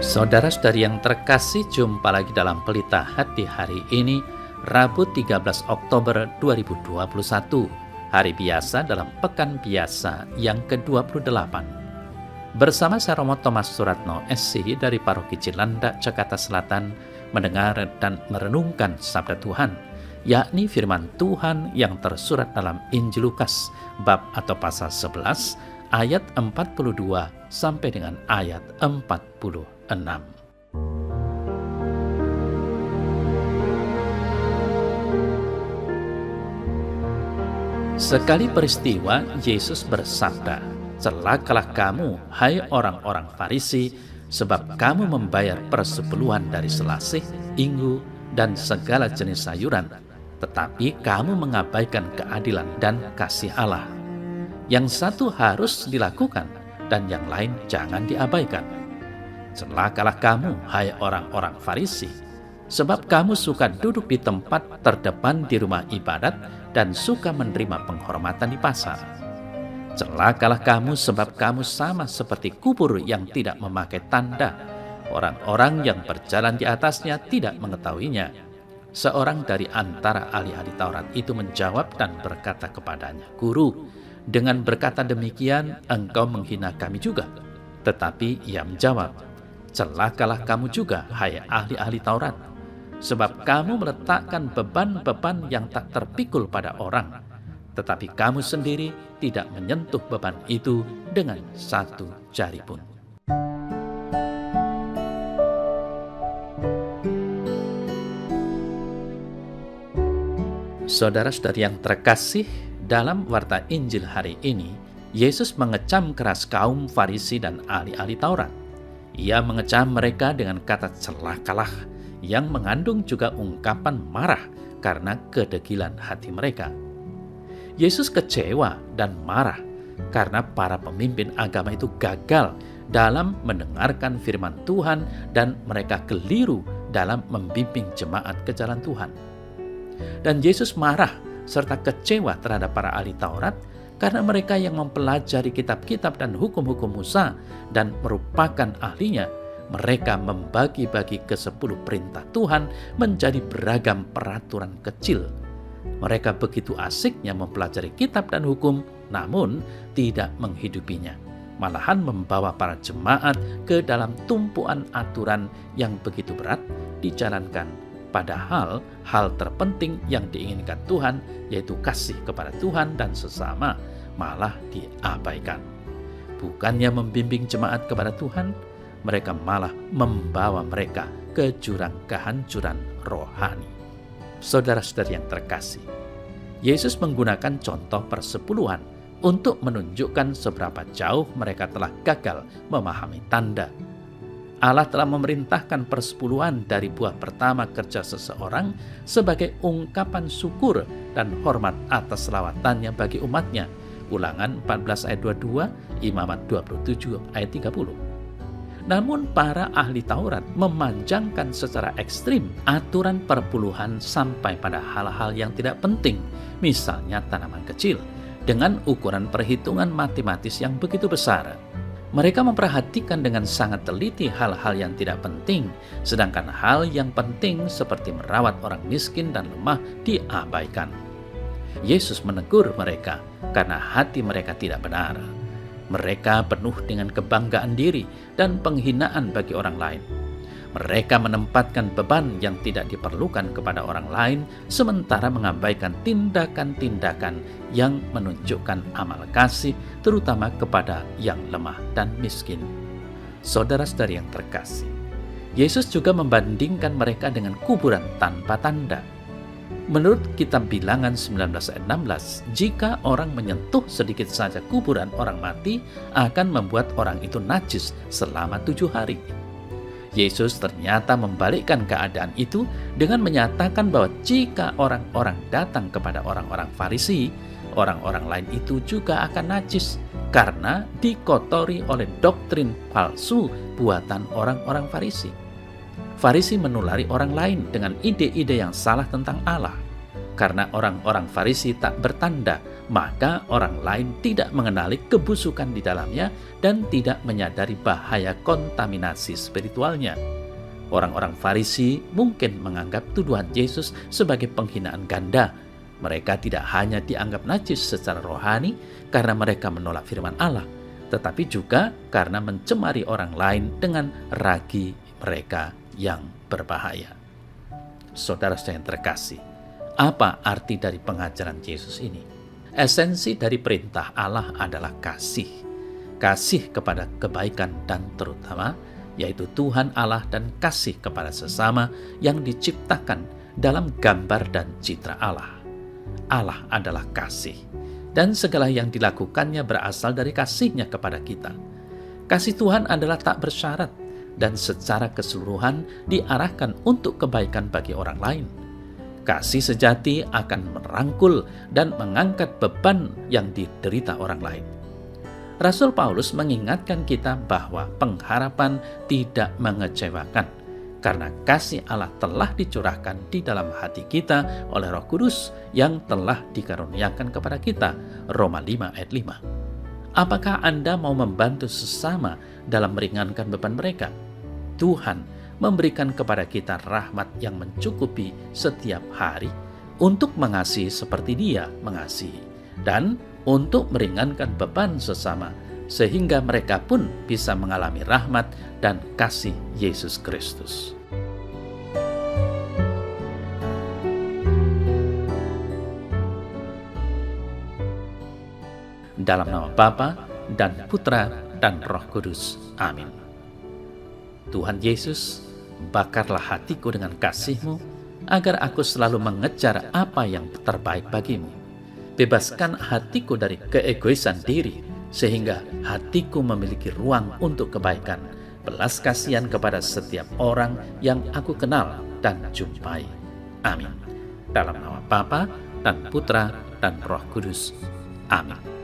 Saudara-saudari yang terkasih, jumpa lagi dalam Pelita Hati hari ini, Rabu 13 Oktober 2021, hari biasa dalam Pekan Biasa yang ke-28. Bersama saya Romo Thomas Suratno, SC dari Paroki Cilandak, Jakarta Selatan, mendengar dan merenungkan Sabda Tuhan, yakni firman Tuhan yang tersurat dalam Injil Lukas, bab atau pasal 11, ayat 42 sampai dengan ayat 46. Sekali peristiwa, Yesus bersabda, "Celakalah kamu, hai orang-orang Farisi, sebab kamu membayar persepuluhan dari selasih, inggu, dan segala jenis sayuran, tetapi kamu mengabaikan keadilan dan kasih Allah. Yang satu harus dilakukan, dan yang lain jangan diabaikan. Celakalah kamu, hai orang-orang Farisi, sebab kamu suka duduk di tempat terdepan di rumah ibadat dan suka menerima penghormatan di pasar. Celakalah kamu, sebab kamu sama seperti kubur yang tidak memakai tanda. Orang-orang yang berjalan di atasnya tidak mengetahuinya." Seorang dari antara ahli-ahli Taurat itu menjawab dan berkata kepadanya, "Guru, dengan berkata demikian engkau menghina kami juga." Tetapi ia menjawab, "Celakalah kamu juga, hai ahli-ahli Taurat, sebab kamu meletakkan beban-beban yang tak terpikul pada orang, tetapi kamu sendiri tidak menyentuh beban itu dengan satu jari pun." Saudara-saudari yang terkasih, dalam warta Injil hari ini, Yesus mengecam keras kaum Farisi dan ahli-ahli Taurat. Ia mengecam mereka dengan kata celakalah, yang mengandung juga ungkapan marah karena kedegilan hati mereka. Yesus kecewa dan marah karena para pemimpin agama itu gagal dalam mendengarkan firman Tuhan dan mereka keliru dalam membimbing jemaat ke jalan Tuhan. Dan Yesus marah serta kecewa terhadap para ahli Taurat karena mereka yang mempelajari kitab-kitab dan hukum-hukum Musa dan merupakan ahlinya, mereka membagi-bagi ke-10 perintah Tuhan menjadi beragam peraturan kecil. Mereka begitu asiknya mempelajari kitab dan hukum, namun tidak menghidupinya. Malahan membawa para jemaat ke dalam tumpuan aturan yang begitu berat dijalankan. Padahal hal terpenting yang diinginkan Tuhan, yaitu kasih kepada Tuhan dan sesama, malah diabaikan. Bukannya membimbing jemaat kepada Tuhan, mereka malah membawa mereka ke jurang kehancuran rohani. Saudara-saudari yang terkasih, Yesus menggunakan contoh persepuluhan untuk menunjukkan seberapa jauh mereka telah gagal memahami tanda. Allah telah memerintahkan persepuluhan dari buah pertama kerja seseorang sebagai ungkapan syukur dan hormat atas lawatannya bagi umatnya. Ulangan 14 ayat 22, Imamat 27 ayat 30. Namun para ahli Taurat memanjangkan secara ekstrim aturan perpuluhan sampai pada hal-hal yang tidak penting, misalnya tanaman kecil, dengan ukuran perhitungan matematis yang begitu besar. Mereka memperhatikan dengan sangat teliti hal-hal yang tidak penting, sedangkan hal yang penting seperti merawat orang miskin dan lemah diabaikan. Yesus menegur mereka karena hati mereka tidak benar. Mereka penuh dengan kebanggaan diri dan penghinaan bagi orang lain. Mereka menempatkan beban yang tidak diperlukan kepada orang lain, sementara mengabaikan tindakan-tindakan yang menunjukkan amal kasih, terutama kepada yang lemah dan miskin. Saudara-saudari yang terkasih, Yesus juga membandingkan mereka dengan kuburan tanpa tanda. Menurut kitab Bilangan 19 ayat 16, jika orang menyentuh sedikit saja kuburan orang mati, akan membuat orang itu najis selama 7 hari. Yesus ternyata membalikkan keadaan itu dengan menyatakan bahwa jika orang-orang datang kepada orang-orang Farisi, orang-orang lain itu juga akan najis karena dikotori oleh doktrin palsu buatan orang-orang Farisi. Farisi menulari orang lain dengan ide-ide yang salah tentang Allah. Karena orang-orang Farisi tak bertanda, maka orang lain tidak mengenali kebusukan di dalamnya dan tidak menyadari bahaya kontaminasi spiritualnya. Orang-orang Farisi mungkin menganggap tuduhan Yesus sebagai penghinaan ganda. Mereka tidak hanya dianggap najis secara rohani karena mereka menolak firman Allah, tetapi juga karena mencemari orang lain dengan ragi mereka yang berbahaya. Saudara-saudara yang terkasih, apa arti dari pengajaran Yesus ini? Esensi dari perintah Allah adalah kasih. Kasih kepada kebaikan dan terutama yaitu Tuhan Allah dan kasih kepada sesama yang diciptakan dalam gambar dan citra Allah. Allah adalah kasih, dan segala yang dilakukannya berasal dari kasih-Nya kepada kita. Kasih Tuhan adalah tak bersyarat dan secara keseluruhan diarahkan untuk kebaikan bagi orang lain. Kasih sejati akan merangkul dan mengangkat beban yang diderita orang lain. Rasul Paulus mengingatkan kita bahwa pengharapan tidak mengecewakan, karena kasih Allah telah dicurahkan di dalam hati kita oleh Roh Kudus yang telah dikaruniakan kepada kita. Roma 5 ayat 5. Apakah Anda mau membantu sesama dalam meringankan beban mereka? Tuhan memberikan kepada kita rahmat yang mencukupi setiap hari untuk mengasihi seperti Dia mengasihi, dan untuk meringankan beban sesama, sehingga mereka pun bisa mengalami rahmat dan kasih Yesus Kristus. Dalam nama Bapa dan Putra dan Roh Kudus. Amin. Tuhan Yesus, bakarlah hatiku dengan kasih-Mu, agar aku selalu mengejar apa yang terbaik bagi-Mu. Bebaskan hatiku dari keegoisan diri, sehingga hatiku memiliki ruang untuk kebaikan, belas kasihan kepada setiap orang yang aku kenal dan jumpai. Amin. Dalam nama Bapa dan Putra dan Roh Kudus. Amin.